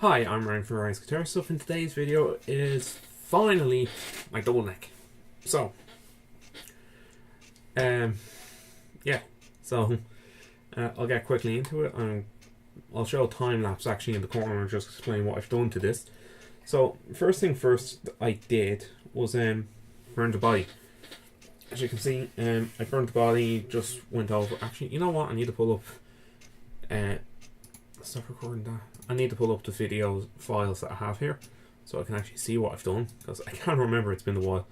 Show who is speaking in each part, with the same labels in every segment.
Speaker 1: Hi, I'm Ryan from Ryan's Guitar Stuff, and today's video is finally my double neck. So, yeah, so I'll get quickly into it. I'll show a time lapse actually in the corner and just explain what I've done to this. So, first thing first I did was burn the body. As you can see, I burned the body, just went over. Actually, you know what? I need to pull up. Stop recording that. I need to pull up the video files that I have here so I can actually see what I've done, because I can't remember, it's been a while.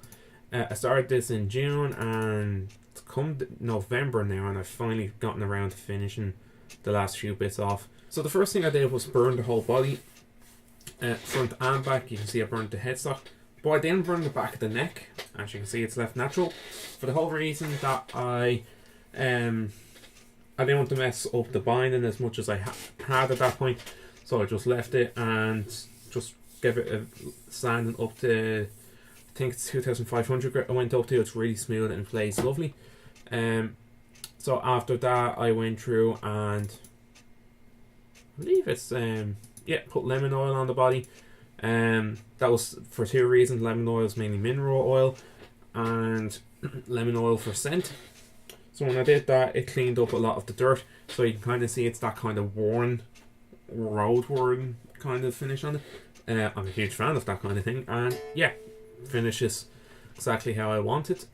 Speaker 1: I started this in June and it's come November now, and I've finally gotten around to finishing the last few bits off. So the first thing I did was burn the whole body, front and back. You can see I burned the headstock, but I didn't burn the back of the neck. As you can see, it's left natural, for the whole reason that I didn't want to mess up the binding as much as I had at that point. So I just left it and just gave it a sanding up to, I think it's 2500 I went up to. It's really smooth and plays lovely. So after that I went through and I believe it's put lemon oil on the body. That was for two reasons. Lemon oil is mainly mineral oil, and lemon oil for scent. So when I did that, it cleaned up a lot of the dirt, so you can kind of see it's that kind of road worn kind of finish on it. I'm a huge fan of that kind of thing, and yeah, finishes exactly how I want it.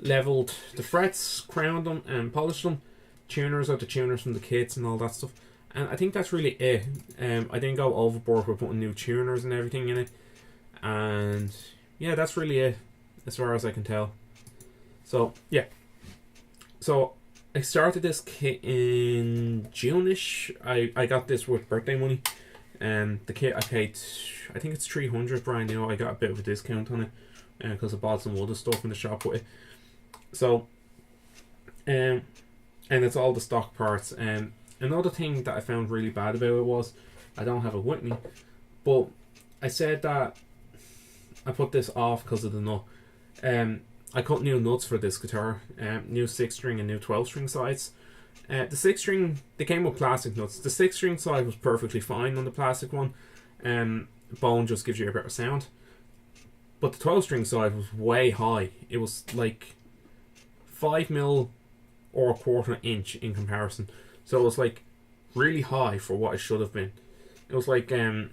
Speaker 1: Leveled the frets, crowned them and polished them. Tuners are the tuners from the kits and all that stuff, and I think that's really it. I didn't go overboard with putting new tuners and everything in it, and yeah, that's really it as far as I can tell. So yeah, so I started this kit in June-ish. I got this with birthday money, and the kit I paid, I think it's 300 brand new. I got a bit of a discount on it because I bought some other stuff in the shop with it. So and it's all the stock parts. Another thing that I found really bad about it was I don't have it with me, but I said that I put this off because of the nut. I cut new nuts for this guitar, new 6-string and new 12-string sides. The 6-string, they came with plastic nuts. The 6-string side was perfectly fine on the plastic one. Bone just gives you a better sound. But the 12-string side was way high. It was like 5mm or 1/4 inch in comparison. So it was like really high for what it should have been. It was like the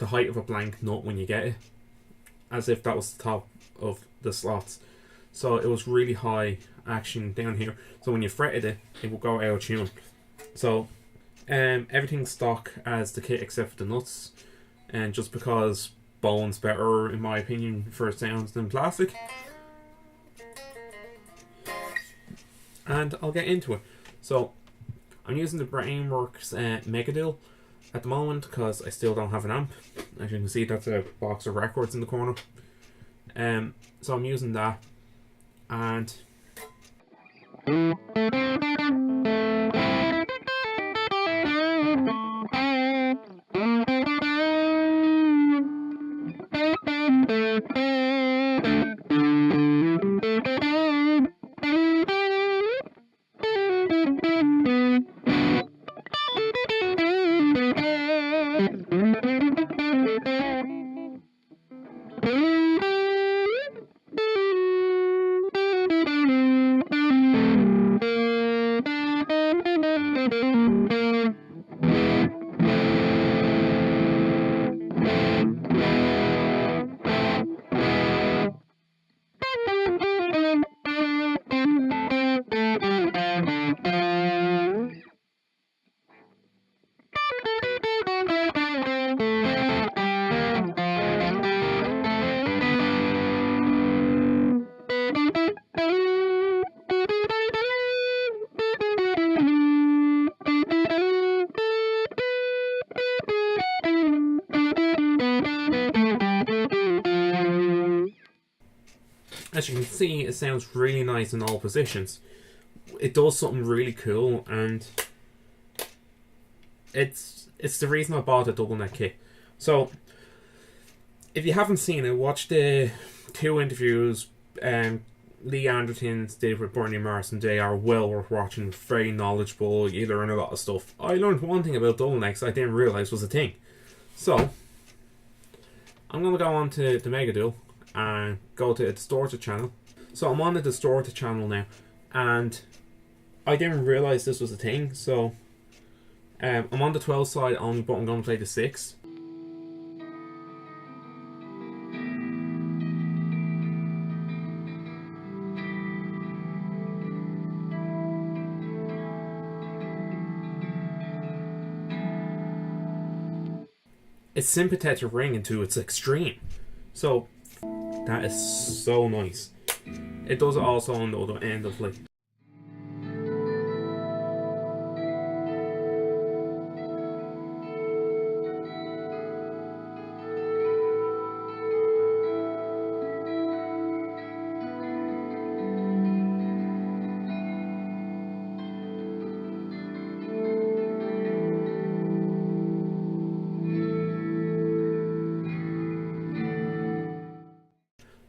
Speaker 1: height of a blank nut when you get it, as if that was the top of the slots. So it was really high action down here, so when you fretted it, it would go out of tune. So everything's stock as the kit except for the nuts, and just because bone's better in my opinion for sounds than plastic. And I'll get into it. So I'm using the Brainworks Megadil at the moment because I still don't have an amp. As you can see, that's a box of records in the corner. So I'm using that, and as you can see, it sounds really nice in all positions. It does something really cool, and it's the reason I bought a double neck kit. So if you haven't seen it, watch the 2 interviews Lee Anderton's did with Bernie Morrison, they are well worth watching, very knowledgeable, you learn a lot of stuff. I learned one thing about double necks I didn't realise was a thing. So, I'm going to go on to the Mega Duel and go to a distorted channel. So I'm on the distorted channel now, and I didn't realise this was a thing, so I'm on the 12 side only, but I'm going to play the 6. It's sympathetic ringing to its extreme. So that is so nice. It does it also on the other end of like.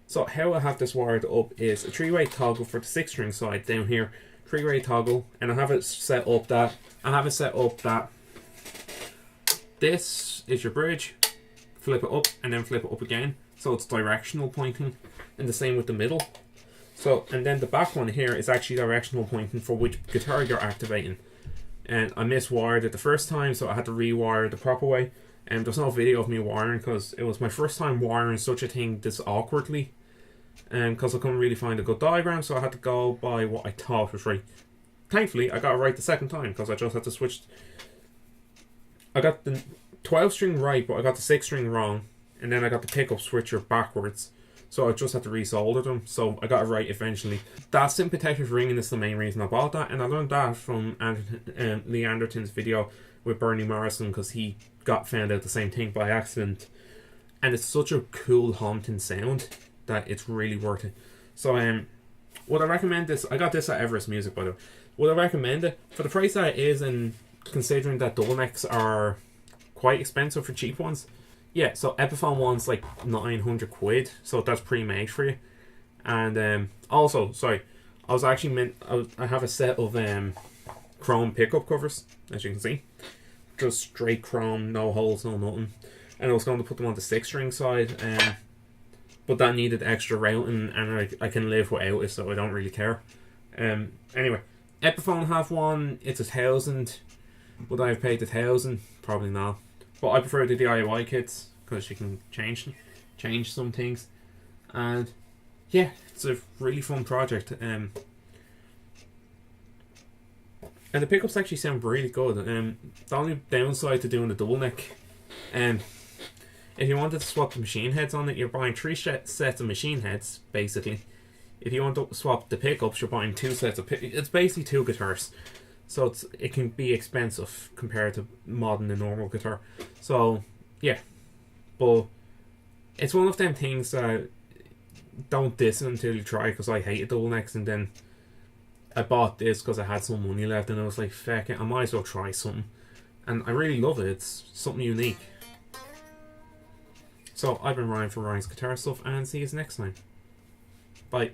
Speaker 1: So how I have this wired up is a 3-way toggle for the 6-string side down here, 3-way toggle, and I have it set up that this is your bridge, flip it up and then flip it up again, so it's directional pointing, and the same with the middle. So, and then the back one here is actually directional pointing for which guitar you're activating. And I miswired it the first time, so I had to rewire the proper way. And there's no video of me wiring because it was my first time wiring such a thing this awkwardly. Because I couldn't really find a good diagram, so I had to go by what I thought was right. Thankfully, I got it right the second time because I just had to switch. I got the 12 string right, but I got the 6 string wrong, and then I got the pickup switcher backwards. So I just had to resolder them, so I got it right eventually. That sympathetic ringing is the main reason I bought that, and I learned that from Lee Anderton's video with Bernie Morrison because he got found out the same thing by accident. And it's such a cool haunting sound that it's really worth it. So would I recommend this? I got this at Everest Music, by the way. Would I recommend it? For the price that it is, and considering that double necks are quite expensive for cheap ones, yeah, so Epiphone one's like 900 quid, so that's pre-made for you. And also, sorry, I was actually I have a set of chrome pickup covers, as you can see. Just straight chrome, no holes, no nothing. And I was going to put them on the 6-string side, but that needed extra routing, and I can live without it, so I don't really care. Anyway, Epiphone have one, it's 1,000. Would I have paid 1,000? Probably not. But I prefer the DIY kits because you can change some things, and yeah, it's a really fun project. And the pickups actually sound really good. The only downside to doing the double neck, if you wanted to swap the machine heads on it, you're buying 3 sets of machine heads basically. If you want to swap the pickups, you're buying 2 sets of it's basically 2 guitars. So it can be expensive compared to modding the normal guitar. So yeah, but it's one of them things that don't diss it until you try, because I hated double necks, and then I bought this because I had some money left, and I was like, feck it, I might as well try something. And I really love it, it's something unique. So I've been Ryan for Ryan's Guitar Stuff, and see you next time. Bye.